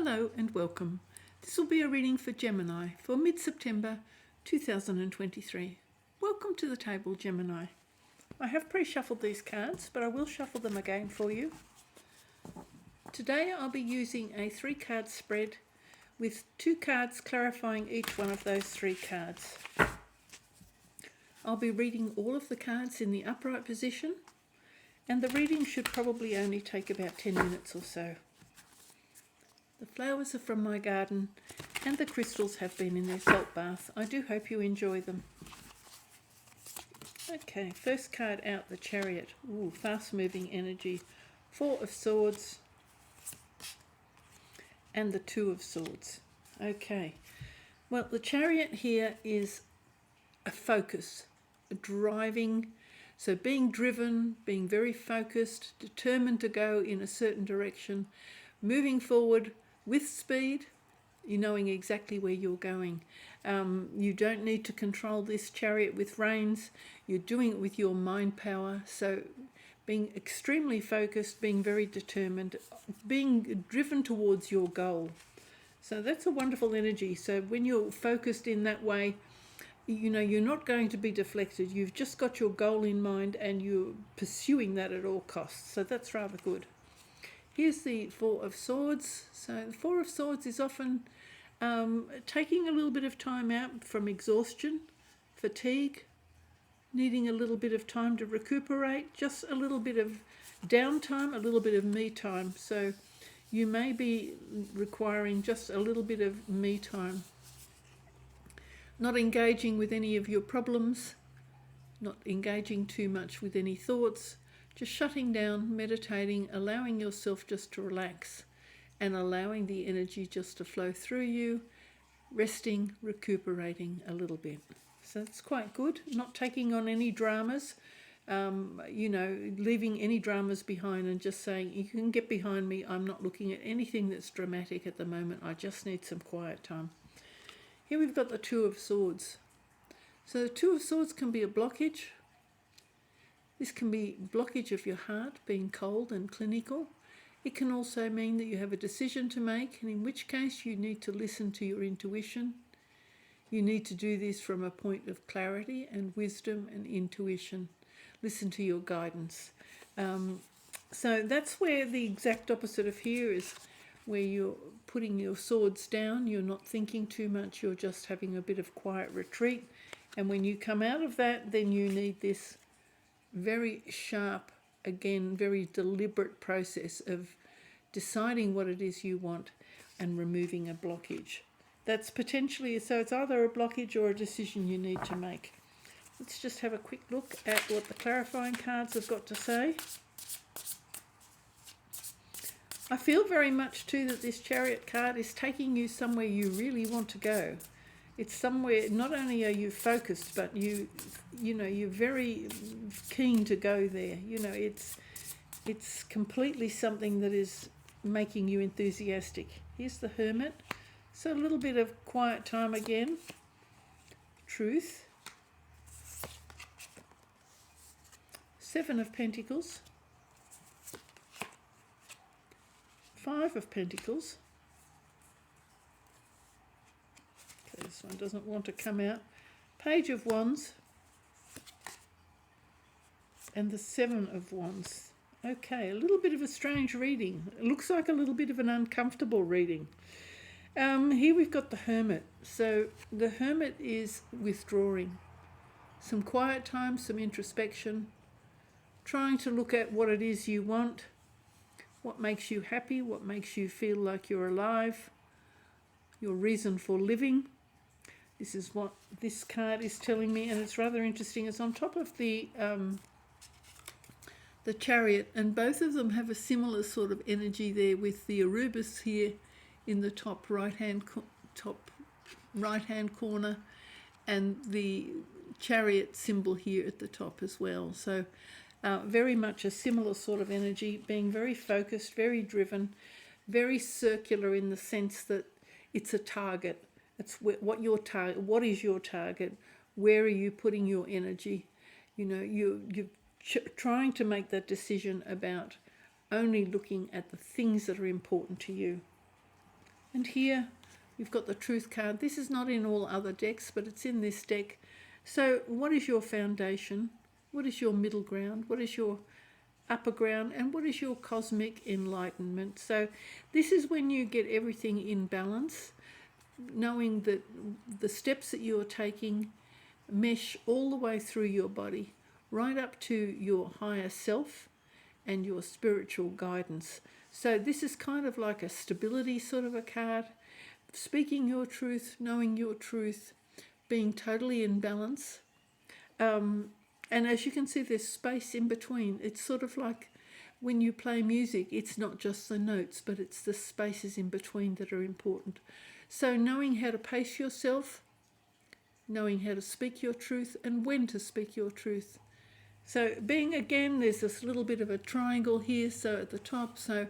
Hello and welcome. This will be a reading for Gemini for mid-September 2023. Welcome to the table, Gemini. I have pre-shuffled these cards, but I will shuffle them again for you. Today I'll be using a 3-card spread with 2 cards clarifying each one of those 3 cards. I'll be reading all of the cards in the upright position, and the reading should probably only take about 10 minutes or so. The flowers are from my garden and the crystals have been in their salt bath. I do hope you enjoy them. Okay, first card out, the Chariot. Ooh, fast moving energy. 4 of Swords and the 2 of Swords. Okay, well, the Chariot here is a focus, a driving, so being driven, being very focused, determined to go in a certain direction, moving forward with speed, you knowing exactly where you're going. You don't need to control this Chariot with reins. You're doing it with your mind power. So being extremely focused, being very determined, being driven towards your goal. So that's a wonderful energy. So when you're focused in that way, you know, you're not going to be deflected. You've just got your goal in mind and you're pursuing that at all costs. So that's rather good. Here's the 4 of Swords. So the 4 of Swords is often taking a little bit of time out from exhaustion, fatigue, needing a little bit of time to recuperate, just a little bit of downtime, a little bit of me time. So you may be requiring just a little bit of me time. Not engaging with any of your problems, not engaging too much with any thoughts, just shutting down, meditating, allowing yourself just to relax and allowing the energy just to flow through you, resting, recuperating a little bit. So it's quite good, not taking on any dramas, you know, leaving any dramas behind and just saying, you can get behind me, I'm not looking at anything that's dramatic at the moment, I just need some quiet time. Here we've got the 2 of Swords. So the 2 of Swords can be a blockage. This can be blockage of your heart, being cold and clinical. It can also mean that you have a decision to make, and in which case you need to listen to your intuition. You need to do this from a point of clarity and wisdom and intuition. Listen to your guidance. So that's where the exact opposite of here is, where you're putting your swords down, you're not thinking too much, you're just having a bit of quiet retreat. And when you come out of that, then you need this very sharp, again, very deliberate process of deciding what it is you want and removing a blockage. That's potentially, so it's either a blockage or a decision you need to make. Let's just have a quick look at what the clarifying cards have got to say. I feel very much too that this Chariot card is taking you somewhere you really want to go. It's somewhere, not only are you focused, but you know, you're very keen to go there. You know, it's completely something that is making you enthusiastic. Here's the Hermit. So a little bit of quiet time again. Truth. 7 of Pentacles. 5 of Pentacles. This one doesn't want to come out. Page of Wands and the 7 of Wands. Okay, a little bit of a strange reading. It looks like a little bit of an uncomfortable reading. Here we've got the Hermit. So the Hermit is withdrawing. Some quiet time, some introspection, trying to look at what it is you want, what makes you happy, what makes you feel like you're alive, your reason for living. This is what this card is telling me, and it's rather interesting. It's on top of the Chariot, and both of them have a similar sort of energy there, with the Arubis here in the top right hand corner, and the Chariot symbol here at the top as well. So very much a similar sort of energy, being very focused, very driven, very circular in the sense that it's a target. It's what your target. What is your target? Where are you putting your energy? You know, you're trying to make that decision about only looking at the things that are important to you. And here you've got the Truth card. This is not in all other decks, but it's in this deck. So what is your foundation? What is your middle ground? What is your upper ground? And what is your cosmic enlightenment? So this is when you get everything in balance, knowing that the steps that you're taking mesh all the way through your body, right up to your higher self and your spiritual guidance. So this is kind of like a stability sort of a card, speaking your truth, knowing your truth, being totally in balance. And as you can see, there's space in between. It's sort of like when you play music, it's not just the notes, but it's the spaces in between that are important. So knowing how to pace yourself, knowing how to speak your truth and when to speak your truth. So being, again, there's this little bit of a triangle here, so at the top. So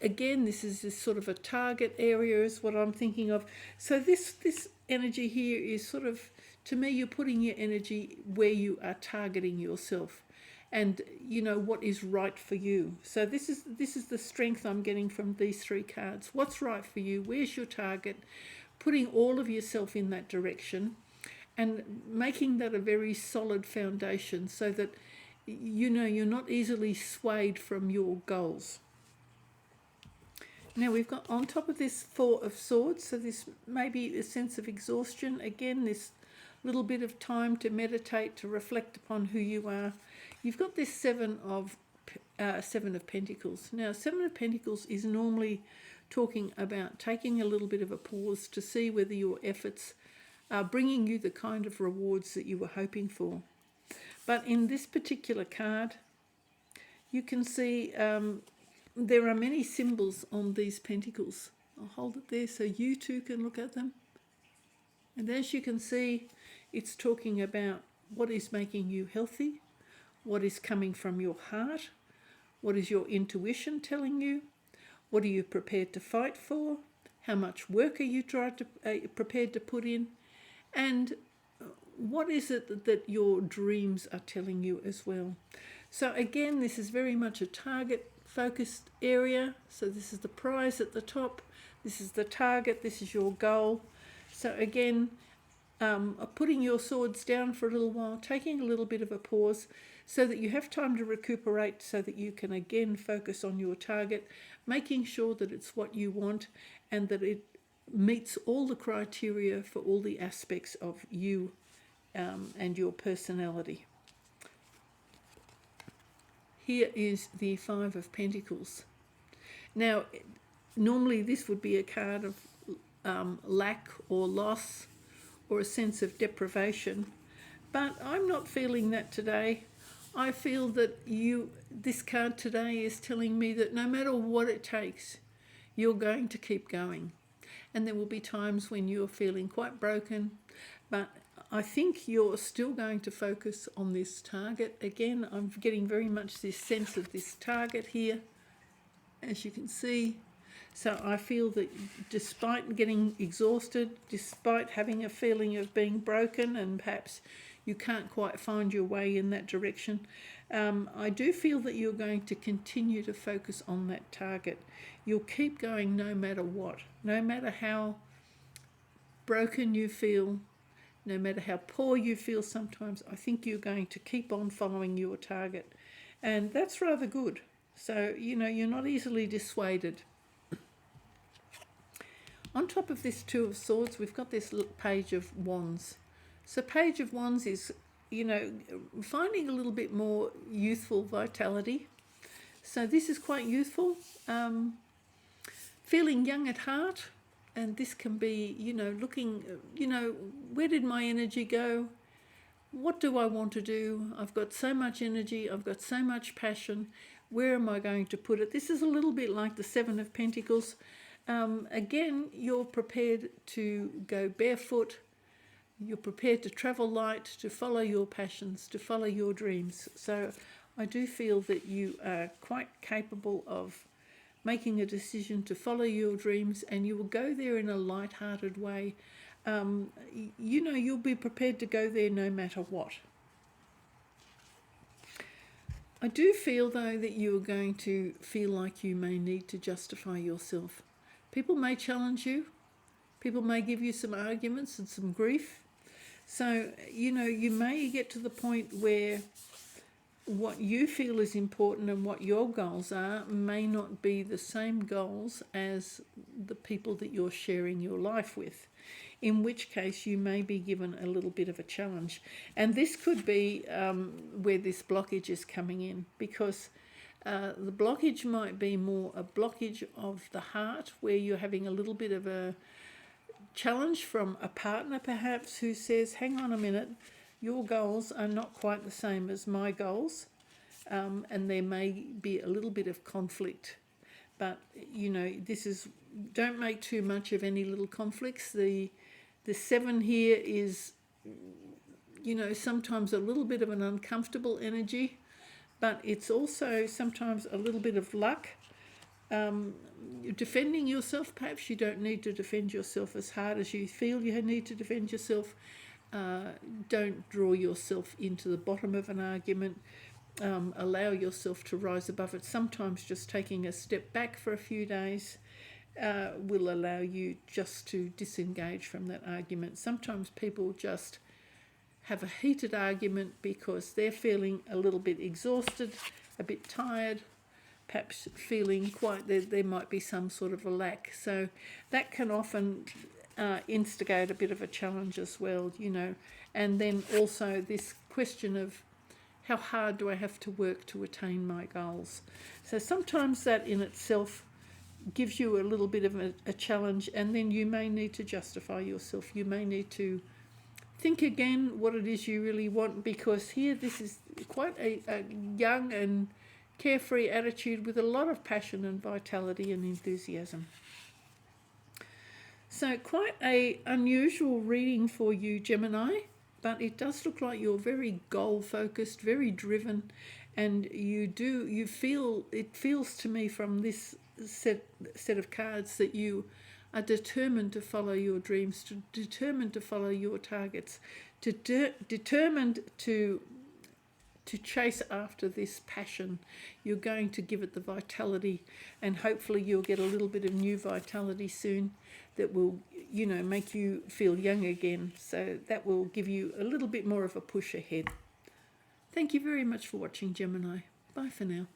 again, this is this sort of a target area is what I'm thinking of. So this energy here is sort of, to me, you're putting your energy where you are targeting yourself and you know what is right for you. So this is the strength I'm getting from these three cards. What's right for you? Where's your target? Putting all of yourself in that direction and making that a very solid foundation so that you know you're not easily swayed from your goals. Now we've got on top of this Four of Swords, so this may be a sense of exhaustion. Again, this little bit of time to meditate, to reflect upon who you are. You've got this Seven of Pentacles. Now, Seven of Pentacles is normally talking about taking a little bit of a pause to see whether your efforts are bringing you the kind of rewards that you were hoping for. But in this particular card, you can see there are many symbols on these pentacles. I'll hold it there so you too can look at them. And as you can see, it's talking about what is making you healthy, what is coming from your heart, what is your intuition telling you, what are you prepared to fight for, how much work are you prepared to put in, and what is it that your dreams are telling you as well. So again, this is very much a target focused area. So this is the prize at the top, this is the target, this is your goal. So again, putting your swords down for a little while, taking a little bit of a pause so that you have time to recuperate, so that you can again focus on your target, making sure that it's what you want and that it meets all the criteria for all the aspects of you and your personality. Here is the Five of Pentacles. Now, normally this would be a card of lack or loss or a sense of deprivation, but I'm not feeling that today. I feel that this card today is telling me that no matter what it takes, you're going to keep going. And there will be times when you're feeling quite broken, but I think you're still going to focus on this target. Again, I'm getting very much this sense of this target here, as you can see. So I feel that despite getting exhausted, despite having a feeling of being broken and perhaps you can't quite find your way in that direction, I do feel that you're going to continue to focus on that target. You'll keep going no matter what, no matter how broken you feel, no matter how poor you feel sometimes. I think you're going to keep on following your target, and that's rather good. So, you know, you're not easily dissuaded. On top of this Two of Swords, we've got this Page of Wands. So Page of Wands is, you know, finding a little bit more youthful vitality. So this is quite youthful, feeling young at heart. And this can be, you know, looking, you know, where did my energy go? What do I want to do? I've got so much energy. I've got so much passion. Where am I going to put it? This is a little bit like the Seven of Pentacles. Again, you're prepared to go barefoot. You're prepared to travel light, to follow your passions, to follow your dreams. So I do feel that you are quite capable of making a decision to follow your dreams, and you will go there in a light-hearted way. You know, you'll be prepared to go there no matter what. I do feel, though, that you are going to feel like you may need to justify yourself. People may challenge you. People may give you some arguments and some grief. So, you know, you may get to the point where what you feel is important and what your goals are may not be the same goals as the people that you're sharing your life with, in which case you may be given a little bit of a challenge. And this could be where this blockage is coming in, because the blockage might be more a blockage of the heart, where you're having a little bit of a challenge from a partner perhaps who says, hang on a minute, your goals are not quite the same as my goals, and there may be a little bit of conflict. But, you know, this is, don't make too much of any little conflicts. The 7 here is, you know, sometimes a little bit of an uncomfortable energy, but it's also sometimes a little bit of luck. You're defending yourself. Perhaps you don't need to defend yourself as hard as you feel you need to defend yourself. Don't draw yourself into the bottom of an argument. Allow yourself to rise above it. Sometimes just taking a step back for a few days will allow you just to disengage from that argument. Sometimes people just have a heated argument because they're feeling a little bit exhausted, a bit tired, perhaps feeling quite, there might be some sort of a lack. So that can often instigate a bit of a challenge as well, you know. And then also this question of how hard do I have to work to attain my goals? So sometimes that in itself gives you a little bit of a challenge, and then you may need to justify yourself. You may need to think again what it is you really want, because here this is quite a young and carefree attitude with a lot of passion and vitality and enthusiasm. So quite a unusual reading for you, Gemini, but it does look like you're very goal focused, very driven, and it feels to me from this set of cards that you are determined to follow your dreams, determined to follow your targets, determined to chase after this passion. You're going to give it the vitality, and hopefully you'll get a little bit of new vitality soon that will, you know, make you feel young again. So that will give you a little bit more of a push ahead. Thank you very much for watching, Gemini. Bye for now.